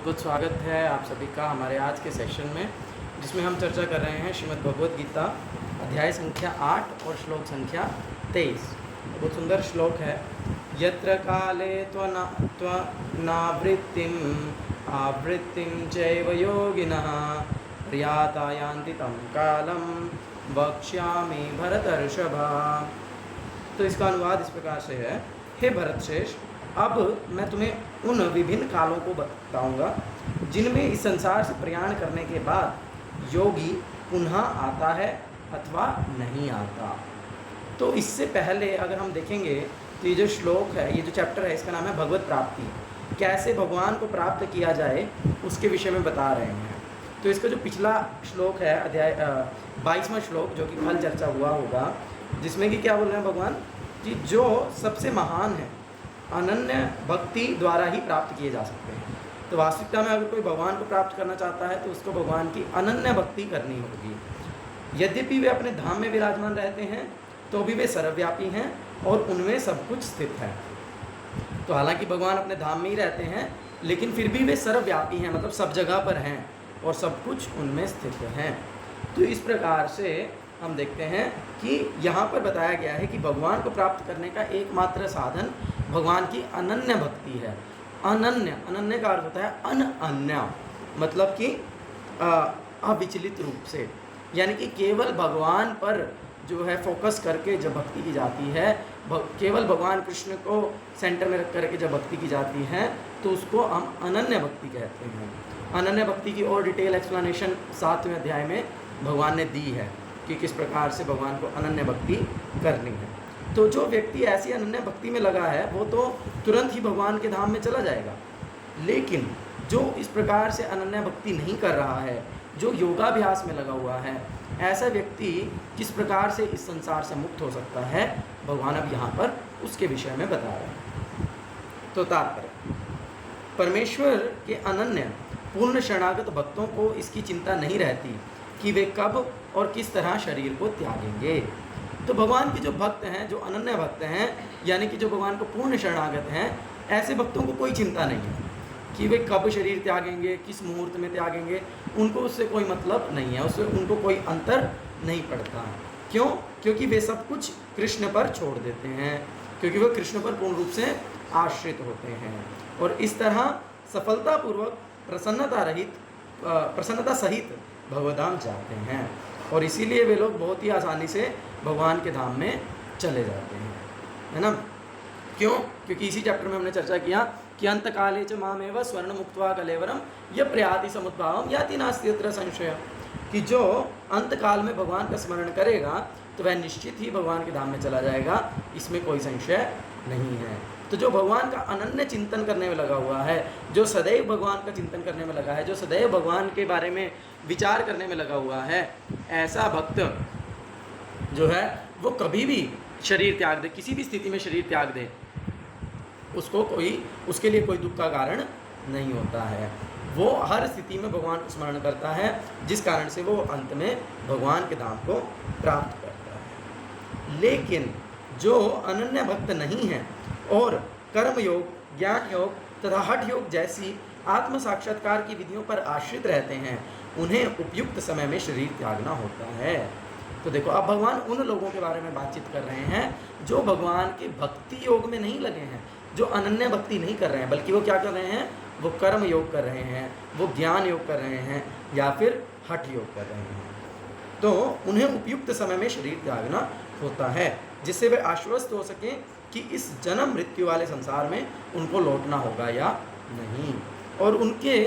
बहुत स्वागत है आप सभी का हमारे आज के सेशन में, जिसमें हम चर्चा कर रहे हैं श्रीमद् भगवद गीता अध्याय संख्या 8 और श्लोक संख्या 23। बहुत सुंदर श्लोक है। यत्र काले त्वनावृत्तिम् आवृत्तिं चैव योगिनः प्रियाता यान्ति तं कालं वक्ष्यामि भरतर्षभ। तो इसका अनुवाद इस प्रकार से है। हे भरतश्रेष्ठ, अब मैं तुम्हें उन विभिन्न कालों को बताऊंगा जिनमें इस संसार से प्रयाण करने के बाद योगी पुनः आता है अथवा नहीं आता। तो इससे पहले अगर हम देखेंगे तो ये जो श्लोक है, ये जो चैप्टर है, इसका नाम है भगवत प्राप्ति। कैसे भगवान को प्राप्त किया जाए उसके विषय में बता रहे हैं। तो इसका जो पिछला श्लोक है, अध्याय 22वां श्लोक, जो कि कल चर्चा हुआ होगा, जिसमें कि क्या बोल रहे हैं भगवान कि जो सबसे महान है अनन्य भक्ति द्वारा ही प्राप्त किए जा सकते हैं। तो वास्तविकता में अगर कोई भगवान को प्राप्त करना चाहता है तो उसको भगवान की अनन्य भक्ति करनी होगी। यद्यपि वे अपने धाम में विराजमान रहते हैं तो भी वे सर्वव्यापी हैं और उनमें सब कुछ स्थित है। तो हालांकि भगवान अपने धाम में ही रहते हैं, लेकिन फिर भी वे सर्वव्यापी हैं, मतलब सब जगह पर हैं और सब कुछ उनमें स्थित हैं। तो इस प्रकार से हम देखते हैं कि यहाँ पर बताया गया है कि भगवान को प्राप्त करने का एकमात्र साधन भगवान की अनन्य भक्ति है। अनन्य, अनन्य का अर्थ होता है अनन्य, मतलब कि अविचलित रूप से, यानी कि केवल भगवान पर जो है फोकस करके जब भक्ति की जाती है, केवल भगवान कृष्ण को सेंटर में रख करके जब भक्ति की जाती है तो उसको हम अनन्य भक्ति कहते हैं। अनन्य भक्ति की और डिटेल एक्सप्लेनेशन 7वें अध्याय में भगवान ने दी है कि किस प्रकार से भगवान को अनन्य भक्ति करनी है। तो जो व्यक्ति ऐसी अनन्य भक्ति में लगा है वो तो तुरंत ही भगवान के धाम में चला जाएगा। लेकिन जो इस प्रकार से अनन्य भक्ति नहीं कर रहा है, जो योगाभ्यास में लगा हुआ है, ऐसा व्यक्ति किस प्रकार से इस संसार से मुक्त हो सकता है, भगवान अब यहाँ पर उसके विषय में बता रहे हैं। तो तात्पर्य, परमेश्वर के अनन्य पूर्ण शरणागत भक्तों को इसकी चिंता नहीं रहती कि वे कब और किस तरह शरीर को त्यागेंगे। तो भगवान के जो भक्त हैं, जो अनन्य भक्त हैं, यानी कि जो भगवान को पूर्ण शरणागत हैं, ऐसे भक्तों को कोई चिंता नहीं है कि वे कब शरीर त्यागेंगे, किस मुहूर्त में त्यागेंगे। उनको उससे कोई मतलब नहीं है, उससे उनको कोई अंतर नहीं पड़ता। क्यों? क्योंकि वे सब कुछ कृष्ण पर छोड़ देते हैं, क्योंकि वे कृष्ण पर पूर्ण रूप से आश्रित होते हैं और इस तरह सफलतापूर्वक प्रसन्नता सहित भगवधाम जाते हैं। और इसीलिए वे लोग बहुत ही आसानी से भगवान के धाम में चले जाते हैं, है ना। क्यों? क्योंकि इसी चैप्टर में हमने चर्चा किया कि अंतकाले च मामेव स्वर्ण मुक्त्वा कलेवरम य प्रयाति समुद्भावम याति नास्ति यत्र संशय, कि जो अंतकाल में भगवान का स्मरण करेगा तो वह निश्चित ही भगवान के धाम में चला जाएगा, इसमें कोई संशय नहीं है। तो जो भगवान का अनन्य चिंतन करने में लगा हुआ है, जो सदैव भगवान का चिंतन करने में लगा है, जो सदैव भगवान के बारे में विचार करने में लगा हुआ है, ऐसा भक्त जो है वो कभी भी शरीर त्याग दे, किसी भी स्थिति में शरीर त्याग दे, उसके लिए कोई दुख का कारण नहीं होता है। वो हर स्थिति में भगवान को स्मरण करता है, जिस कारण से वो अंत में भगवान के धाम को प्राप्त करता है। लेकिन जो अनन्य भक्त नहीं है और कर्म योग, ज्ञान योग तथा हठ योग जैसी आत्म साक्षात्कार की विधियों पर आश्रित रहते हैं, उन्हें उपयुक्त समय में शरीर त्यागना होता है। तो देखो, अब भगवान उन लोगों के बारे में बातचीत कर रहे हैं जो भगवान के भक्ति योग में नहीं लगे हैं, जो अनन्य भक्ति नहीं कर रहे हैं, बल्कि वो क्या कर रहे हैं, वो कर्म योग कर रहे हैं, वो ज्ञान योग कर रहे हैं या फिर हठ योग कर रहे हैं। तो उन्हें उपयुक्त समय में शरीर त्यागना होता है, जिससे वे आश्वस्त हो सकें कि इस जन्म मृत्यु वाले संसार में उनको लौटना होगा या नहीं, और उनके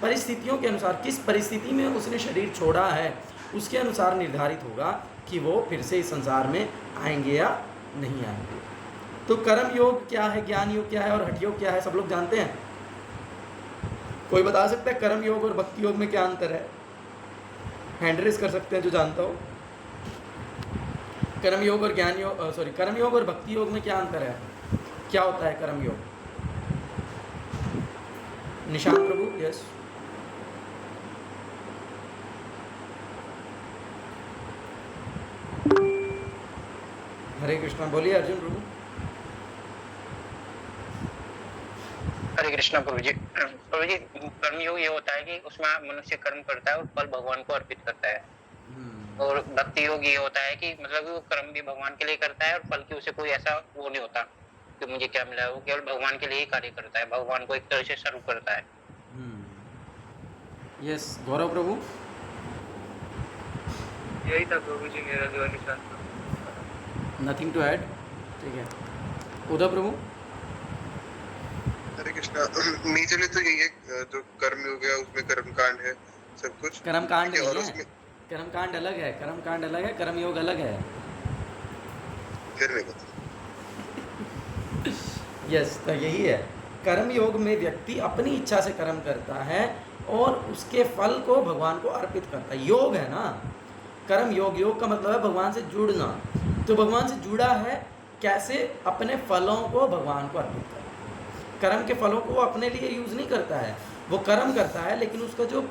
परिस्थितियों के अनुसार, किस परिस्थिति में उसने शरीर छोड़ा है उसके अनुसार निर्धारित होगा कि वो फिर से इस संसार में आएंगे या नहीं आएंगे। तो कर्म योग क्या है, ज्ञान योग क्या है और हठ योग क्या है, सब लोग जानते हैं। कोई बता सकता है कर्म योग और भक्ति योग में क्या अंतर है? हैंड रेज कर सकते हैं जो जानता हो। कर्म योग और कर्म योग और भक्ति योग में क्या अंतर है? क्या होता है कर्म योग? निशांत प्रभु, यस। हरे कृष्णा, बोलिए अर्जुन प्रभु। हरे कृष्णा प्रभु जी। प्रभु जी, कर्मयोग ये होता है कि उसमें मनुष्य कर्म करता है और फल भगवान को अर्पित करता है। और भक्ति योग ये होता है कि मतलब वो कर्म भी भगवान के लिए करता है और फल की उसे कोई ऐसा वो नहीं होता कि मुझे क्या मिला है, वो केवल भगवान के लिए ही कार्य करता है, भगवान को एक तरह से सर्व करता है। यस गौरव प्रभु। यही था प्रभु जी मेरा जो अनुशासन। Nothing to add. ठीक है उदय प्रभु। हरे कृष्णा। मेजरली तो यही है, जो कर्म हो गया उसमें कर्म कांड है सब कुछ। कर्म कांड ठीक है, और नहीं है, उसमें कर्म कांड अलग है, कर्म कांड अलग है, कर्म योग अलग है। फिर नहीं पता। यस तो यही है, कर्म योग में व्यक्ति अपनी इच्छा से कर्म करता है और उसके फल को भगवान को अर्पित करता है। योग है ना कर्म योग, योग का मतलब है भगवान से जुड़ना। तो भगवान से जुड़ा है कैसे? अपने फलों को भगवान को अर्पित करता है। कर्म के फलों को वो अपने लिए यूज़ नहीं करता है, वो कर्म करता है लेकिन उसका जो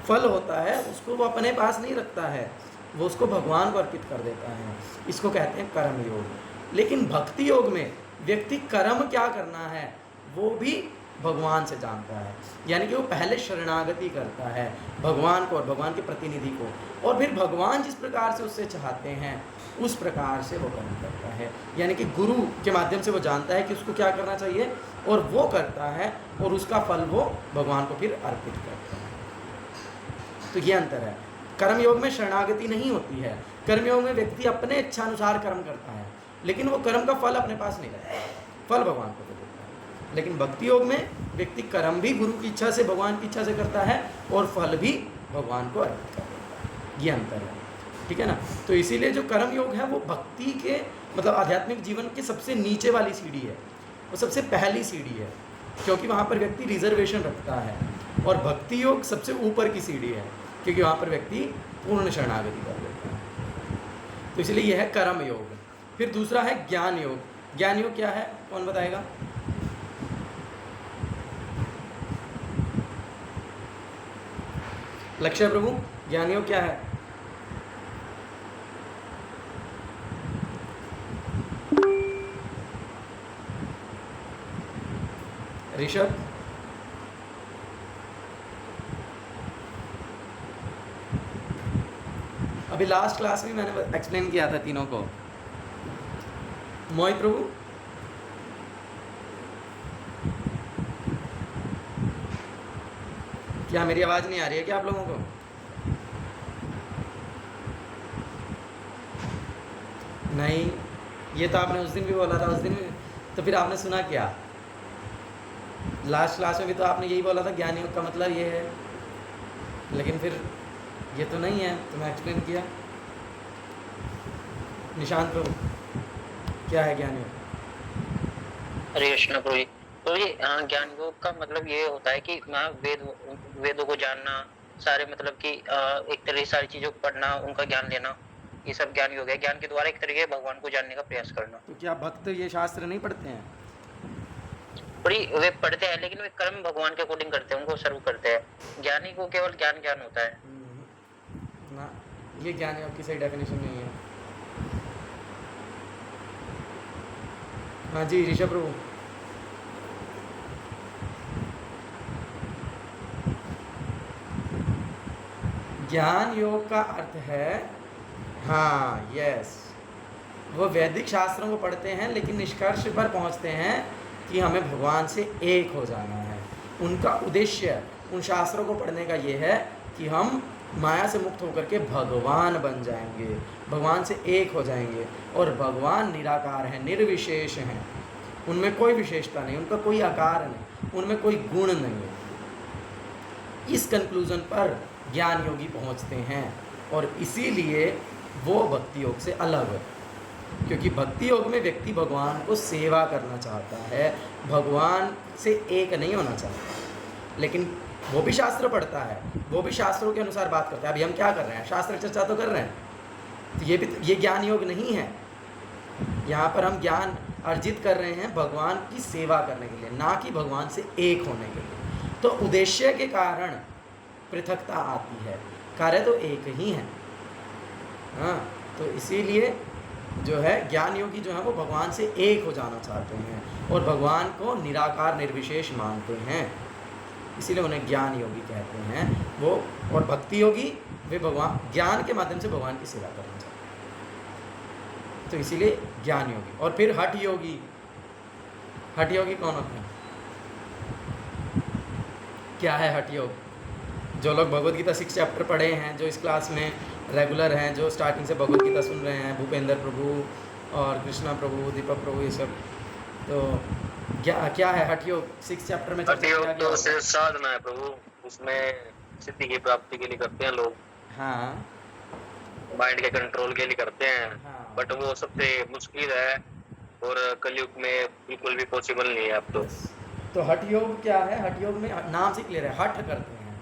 फल होता है उसको वो अपने पास नहीं रखता है, वो उसको भगवान को अर्पित कर देता है। इसको कहते हैं कर्म योग। लेकिन भक्ति योग में व्यक्ति कर्म क्या करना है वो भी भगवान से जानता है, यानी कि वो पहले शरणागति करता है भगवान को और भगवान के प्रतिनिधि को, और फिर भगवान जिस प्रकार से उससे चाहते हैं उस प्रकार से वो कर्म करता है। यानी कि गुरु के माध्यम से वो जानता है कि उसको क्या करना चाहिए और वो करता है और उसका फल वो भगवान को फिर अर्पित करता है। तो ये अंतर है। कर्मयोग में शरणागति नहीं होती है, कर्मयोग में व्यक्ति अपने इच्छानुसार कर्म करता है लेकिन वो कर्म का फल अपने पास नहीं रखता, फल भगवान को देता है। लेकिन भक्ति योग में व्यक्ति कर्म भी गुरु की इच्छा से, भगवान की इच्छा से करता है और फल भी भगवान को अर्पित कर देता है। ये अंतर है, ठीक है ना। तो इसीलिए जो कर्म योग है वो भक्ति के मतलब आध्यात्मिक जीवन के सबसे नीचे वाली सीढ़ी है, वो सबसे पहली सीढ़ी है, क्योंकि वहाँ पर व्यक्ति रिजर्वेशन रखता है। और भक्ति योग सबसे ऊपर की सीढ़ी है क्योंकि वहाँ पर व्यक्ति पूर्ण शरणागति कर देता है। तो इसलिए यह है कर्म योग। फिर दूसरा है ज्ञान योग। ज्ञान योग क्या है, कौन बताएगा? लक्ष्य प्रभु, ज्ञान योग क्या है? ऋषभ, अभी लास्ट क्लास में मैंने एक्सप्लेन किया था तीनों को। मोहित प्रभु, क्या मेरी आवाज़ नहीं आ रही है क्या आप लोगों को? नहीं, ये तो आपने उस दिन भी बोला था, उस दिन भी तो फिर आपने सुना क्या? लास्ट क्लास में भी तो आपने यही बोला था ज्ञान योग का मतलब ये है, लेकिन फिर ये तो नहीं है, तो मैं एक्सप्लेन किया। निशांत प्रभु, क्या है ज्ञान योग? हरे कृष्ण प्रभु जी। प्रभु जी, ज्ञान योग का मतलब ये होता है कि वेदों को जानना, सारे मतलब कि एक तरह से सारी चीजों को पढ़ना, उनका ज्ञान लेना, ये सब ज्ञान योग है। ज्ञान के द्वारा एक तरीके भगवान को जानने का प्रयास करना। तो क्या भक्त ये शास्त्र नहीं पढ़ते हैं? वे पढ़ते हैं लेकिन वे कर्म भगवान के अकॉर्डिंग करते हैं, उनको सर्व करते हैं। ज्ञानी को केवल ज्ञान होता है ना, ये ज्ञान योग की सही डेफिनेशन नहीं है। हाँ जी ऋषभ प्रभु। ज्ञान योग का अर्थ है, हाँ यस, वो वैदिक शास्त्रों को पढ़ते हैं लेकिन निष्कर्ष पर पहुंचते हैं कि हमें भगवान से एक हो जाना है। उनका उद्देश्य उन शास्त्रों को पढ़ने का ये है कि हम माया से मुक्त होकर के भगवान बन जाएंगे, भगवान से एक हो जाएंगे। और भगवान निराकार हैं, निर्विशेष हैं, उनमें कोई विशेषता नहीं, उनका कोई आकार नहीं, उनमें कोई गुण नहीं है। इस कंक्लूजन पर ज्ञान योगी पहुंचते हैं और इसीलिए वो भक्ति योग से अलग है, क्योंकि भक्ति योग में व्यक्ति भगवान को सेवा करना चाहता है, भगवान से एक नहीं होना चाहता। लेकिन वो भी शास्त्र पढ़ता है, वो भी शास्त्रों के अनुसार बात करता है। अभी हम क्या कर रहे हैं, शास्त्र चर्चा तो कर रहे हैं, तो ये ज्ञान योग नहीं है। यहाँ पर हम ज्ञान अर्जित कर रहे हैं भगवान की सेवा करने के लिए, ना कि भगवान से एक होने के लिए। तो उद्देश्य के कारण पृथकता आती है, कार्य तो एक ही है। हाँ, तो इसीलिए जो है ज्ञान योगी जो है वो भगवान से एक हो जाना चाहते हैं और भगवान को निराकार निर्विशेष मानते हैं, इसीलिए उन्हें ज्ञान योगी कहते हैं वो। और भक्ति योगी वे भगवान ज्ञान के माध्यम से भगवान की सेवा करना चाहते हैं, तो इसीलिए ज्ञान योगी। और फिर हठ योगी, हठ योगी कौन होते हैं? क्या है हठ योग? जो लोग भगवद गीता 6 चैप्टर पढ़े हैं, जो इस क्लास में रेगुलर हैं, जो स्टार्टिंग से भगवद गीता सुन रहे हैं, भूपेंद्र प्रभु और कृष्णा प्रभु, दीपक प्रभु, ये सब, तो क्या है हठ योग? 6 चैप्टर में हठ योग तो सिर्फ साधना है प्रभु, उसमें सिद्धि की प्राप्ति के लिए करते हैं लोग। हाँ, माइंड के कंट्रोल के लिए करते हैं। हाँ। बट वो सबसे मुश्किल है और कलयुग में बिल्कुल भी पॉसिबल नहीं है अब तो हठ योग क्या है? हठ योग में नाम से क्लियर है, हठ करते हैं,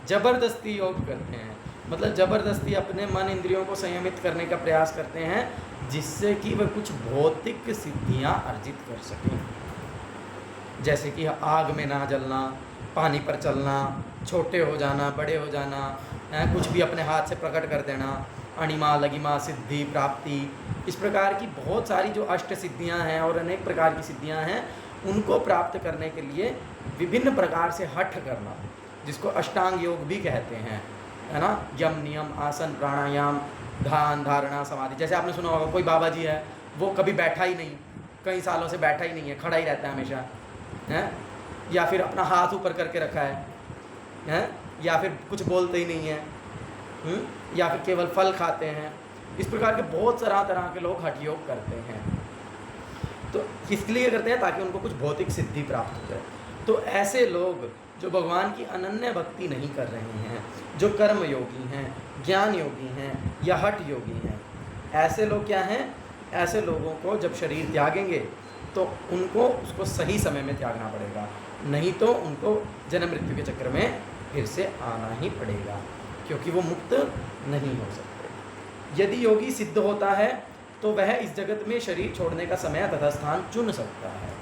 जबरदस्ती योग करते हैं, मतलब जबरदस्ती अपने मन इंद्रियों को संयमित करने का प्रयास करते हैं जिससे कि वह कुछ भौतिक सिद्धियां अर्जित कर सकें, जैसे कि आग में ना जलना, पानी पर चलना, छोटे हो जाना, बड़े हो जाना, कुछ भी अपने हाथ से प्रकट कर देना, अणिमा लगिमा सिद्धि प्राप्ति, इस प्रकार की बहुत सारी जो अष्ट सिद्धियां हैं और अनेक प्रकार की सिद्धियां हैं, उनको प्राप्त करने के लिए विभिन्न प्रकार से हठ करना, जिसको अष्टांग योग भी कहते हैं, है ना। यम नियम आसन प्राणायाम ध्यान धारणा समाधि। जैसे आपने सुना होगा कोई बाबा जी है वो कभी बैठा ही नहीं, कई सालों से बैठा ही नहीं है, खड़ा ही रहता है हमेशा, है, या फिर अपना हाथ ऊपर करके रखा है, या फिर कुछ बोलते ही नहीं है, या फिर केवल फल खाते हैं। इस प्रकार के बहुत तरह के लोग हठ योग करते हैं। तो किस लिए करते हैं? ताकि उनको कुछ भौतिक सिद्धि प्राप्त हो जाए। तो ऐसे लोग जो भगवान की अनन्य भक्ति नहीं कर रहे हैं, जो कर्म योगी हैं, ज्ञान योगी हैं या हठ योगी हैं, ऐसे लोग क्या हैं? ऐसे लोगों को जब शरीर त्यागेंगे तो उनको उसको सही समय में त्यागना पड़ेगा, नहीं तो उनको जन्म मृत्यु के चक्कर में फिर से आना ही पड़ेगा, क्योंकि वो मुक्त नहीं हो सकते। यदि योगी सिद्ध होता है तो वह इस जगत में शरीर छोड़ने का समय तथा स्थान चुन सकता है।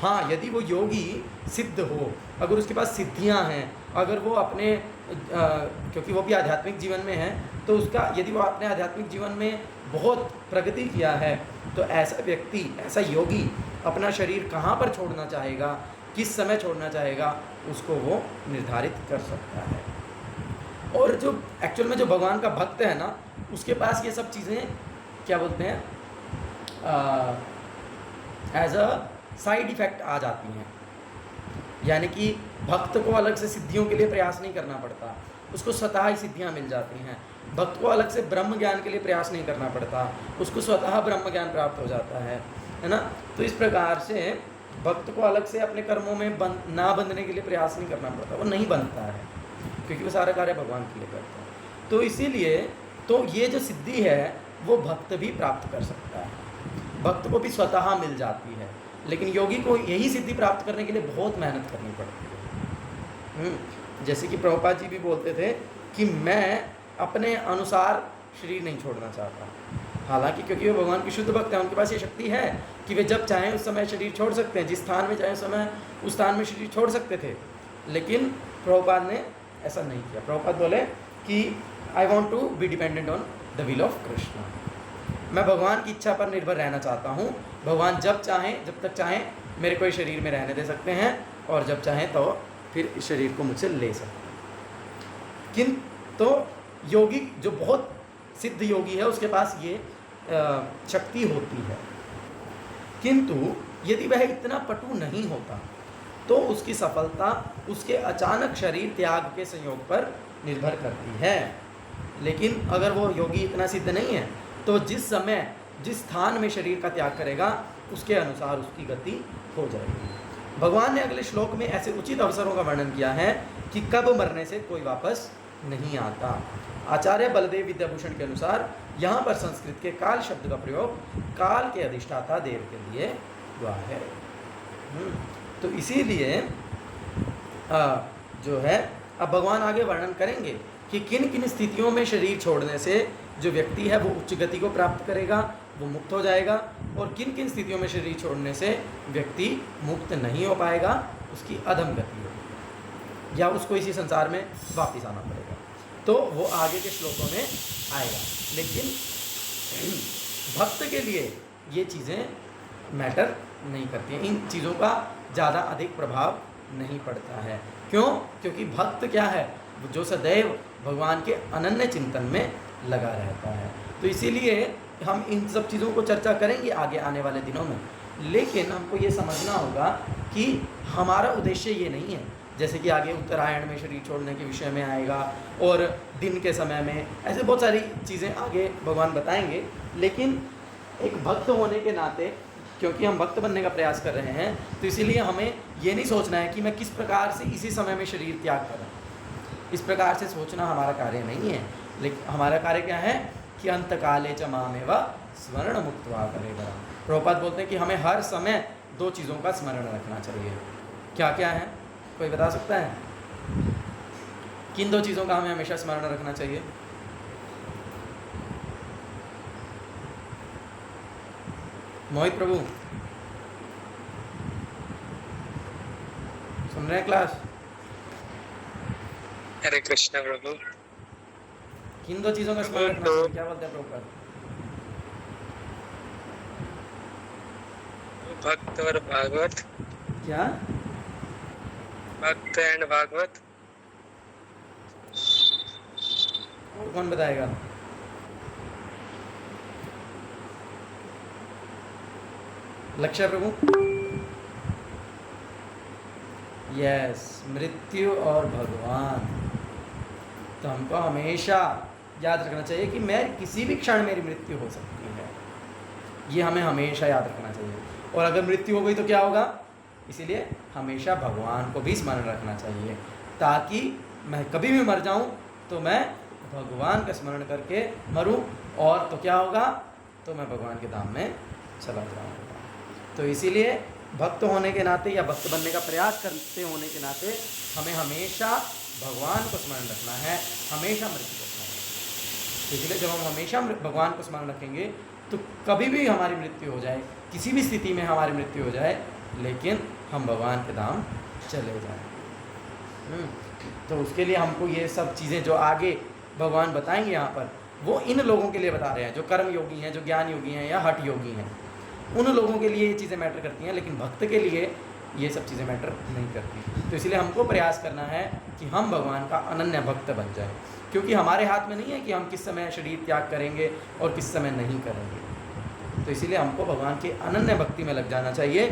हाँ, यदि वो योगी सिद्ध हो, अगर उसके पास सिद्धियां हैं, अगर वो अपने क्योंकि वो भी आध्यात्मिक जीवन में है, तो उसका यदि वो अपने आध्यात्मिक जीवन में बहुत प्रगति किया है, तो ऐसा व्यक्ति, ऐसा योगी अपना शरीर कहाँ पर छोड़ना चाहेगा, किस समय छोड़ना चाहेगा, उसको वो निर्धारित कर सकता है। और जो एक्चुअल में जो भगवान का भक्त है ना, उसके पास ये सब चीज़ें क्या बोलते हैं, एज अ साइड इफ़ेक्ट आ जाती हैं। यानी कि भक्त को अलग से सिद्धियों के लिए प्रयास नहीं करना पड़ता, उसको स्वतः ही सिद्धियां मिल जाती हैं। भक्त को अलग से ब्रह्म ज्ञान के लिए प्रयास नहीं करना पड़ता, उसको स्वतः ब्रह्म ज्ञान प्राप्त हो जाता है ना। तो इस प्रकार से भक्त को अलग से अपने कर्मों में ना बंधने के लिए प्रयास नहीं करना पड़ता, वो नहीं बनता है, क्योंकि वो सारा कार्य भगवान के लिए करता है। तो इसीलिए तो ये जो सिद्धि है वो भक्त भी प्राप्त कर सकता है, भक्त को भी स्वतः मिल जाती है, लेकिन योगी को यही सिद्धि प्राप्त करने के लिए बहुत मेहनत करनी पड़ती है। जैसे कि प्रभुपाद जी भी बोलते थे कि मैं अपने अनुसार शरीर नहीं छोड़ना चाहता, हालांकि क्योंकि वो भगवान की शुद्ध भक्त है, उनके पास ये शक्ति है कि वे जब चाहें उस समय शरीर छोड़ सकते हैं, जिस स्थान में चाहें उस समय उस स्थान में शरीर छोड़ सकते थे। लेकिन प्रभुपाद ने ऐसा नहीं किया। प्रभुपाद बोले कि I want to be dependent on the will of Krishna, मैं भगवान की इच्छा पर निर्भर रहना चाहता हूँ। भगवान जब चाहें, जब तक चाहें मेरे को शरीर में रहने दे सकते हैं, और जब चाहें तो फिर इस शरीर को मुझसे ले सकते हैं। किंतु तो योगी जो बहुत सिद्ध योगी है उसके पास ये शक्ति होती है, किंतु यदि वह इतना पटु नहीं होता तो उसकी सफलता उसके अचानक शरीर त्याग के संयोग पर निर्भर करती है। लेकिन अगर वो योगी इतना सिद्ध नहीं है तो जिस समय जिस स्थान में शरीर का त्याग करेगा उसके अनुसार उसकी गति हो जाएगी। भगवान ने अगले श्लोक में ऐसे उचित अवसरों का वर्णन किया है कि कब मरने से कोई वापस नहीं आता। आचार्य बलदेव विद्याभूषण के अनुसार यहाँ पर संस्कृत के काल शब्द का प्रयोग काल के अधिष्ठाता देव के लिए हुआ है। तो इसीलिए जो है अब भगवान आगे वर्णन करेंगे कि किन किन स्थितियों में शरीर छोड़ने से जो व्यक्ति है वो उच्च गति को प्राप्त करेगा, वो मुक्त हो जाएगा, और किन किन स्थितियों में शरीर छोड़ने से व्यक्ति मुक्त नहीं हो पाएगा, उसकी अधम गति होगी या उसको इसी संसार में वापस आना पड़ेगा। तो वो आगे के श्लोकों में आएगा। लेकिन भक्त के लिए ये चीज़ें मैटर नहीं करती हैं, इन चीज़ों का ज़्यादा अधिक प्रभाव नहीं पड़ता है। क्यों? क्योंकि भक्त क्या है, जो सदैव भगवान के अनन्य चिंतन में लगा रहता है। तो इसीलिए हम इन सब चीज़ों को चर्चा करेंगे आगे आने वाले दिनों में, लेकिन हमको ये समझना होगा कि हमारा उद्देश्य ये नहीं है। जैसे कि आगे उत्तरायण में शरीर छोड़ने के विषय में आएगा और दिन के समय में, ऐसे बहुत सारी चीज़ें आगे भगवान बताएंगे। लेकिन एक भक्त होने के नाते, क्योंकि हम भक्त बनने का प्रयास कर रहे हैं, तो इसीलिए हमें ये नहीं सोचना है कि मैं किस प्रकार से इसी समय में शरीर त्याग करूं। इस प्रकार से सोचना हमारा कार्य नहीं है। लेकिन हमारा कार्य क्या है कि अंतकाले च मामेव स्मरण मुक्त्वा करेगा। प्रभुपाद बोलते हैं कि हमें हर समय दो चीज़ों का स्मरण रखना चाहिए। क्या क्या है, कोई बता सकता है? किन दो चीज़ों का हमें हमेशा स्मरण रखना चाहिए? मोहित प्रभु सुन रहे हैं क्लास? हरे कृष्ण प्रभु। किन दो चीज़ों का स्मरण रखना चाहिए? क्या बोलते हैं प्रभुपाद? भक्त और भागवत। क्या? भक्त एंड भागवत। और कौन बताएगा? लक्ष्य प्रभु? यस, मृत्यु और भगवान। तो हमको हमेशा याद रखना चाहिए कि मैं किसी भी क्षण मेरी मृत्यु हो सकती है। ये हमें हमेशा याद रखना चाहिए। और अगर मृत्यु हो गई तो क्या होगा? इसीलिए हमेशा भगवान को भी स्मरण रखना चाहिए, ताकि मैं कभी भी मर जाऊं तो मैं भगवान का स्मरण करके मरूं। और तो क्या होगा? तो मैं भगवान के धाम में चला जाऊंगा। तो इसीलिए भक्त होने के नाते या भक्त बनने का प्रयास करते होने के नाते हमें हमेशा भगवान को स्मरण रखना है, हमेशा मृत्यु को स्मरण रखना है। इसलिए जब हम हमेशा भगवान को स्मरण रखेंगे तो कभी भी हमारी मृत्यु हो जाए, किसी भी स्थिति में हमारी मृत्यु हो जाए, लेकिन हम भगवान के धाम चले जाएं। तो उसके लिए हमको ये सब चीज़ें जो आगे भगवान बताएंगे यहाँ पर, वो इन लोगों के लिए बता रहे हैं जो कर्म योगी हैं, जो ज्ञान योगी हैं या हठ योगी हैं। उन लोगों के लिए ये चीज़ें मैटर करती हैं, लेकिन भक्त के लिए ये सब चीज़ें मैटर नहीं करती। तो इसलिए हमको प्रयास करना है कि हम भगवान का अनन्य भक्त बन जाए, क्योंकि हमारे हाथ में नहीं है कि हम किस समय शरीर त्याग करेंगे और किस समय नहीं करेंगे। तो इसीलिए हमको भगवान के अनन्य भक्ति में लग जाना चाहिए,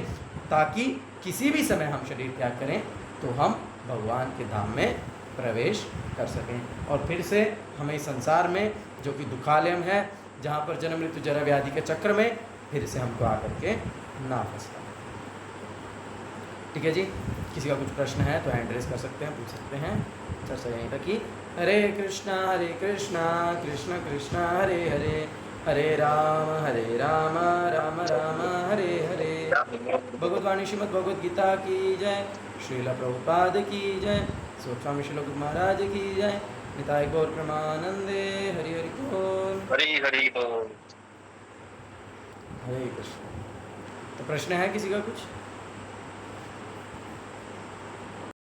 ताकि किसी भी समय हम शरीर त्याग करें तो हम भगवान के धाम में प्रवेश कर सकें और फिर से हमें इस संसार में, जो कि दुखालयम है, जहाँ पर जन्म मृत्यु जरा व्याधि के चक्र में फिर से हमको आकर के ना फंसना। ठीक है जी, किसी का कुछ प्रश्न है तो हैंड रेज कर सकते हैं, पूछ सकते हैं। चर्चा यहीं तक की। हरे कृष्णा कृष्ण कृष्ण हरे हरे, हरे राम राम राम हरे हरे। भगवद्वाणी श्रीमद् भगवद गीता की जय, श्रील प्रभुपाद की जय, स्वामी श्रील गुरु महाराज की जय, निताय गौर प्रेमानंदे, हरि हरि बोल, हरि हरि बोल। हरे कृष्ण। तो प्रश्न है किसी का कुछ?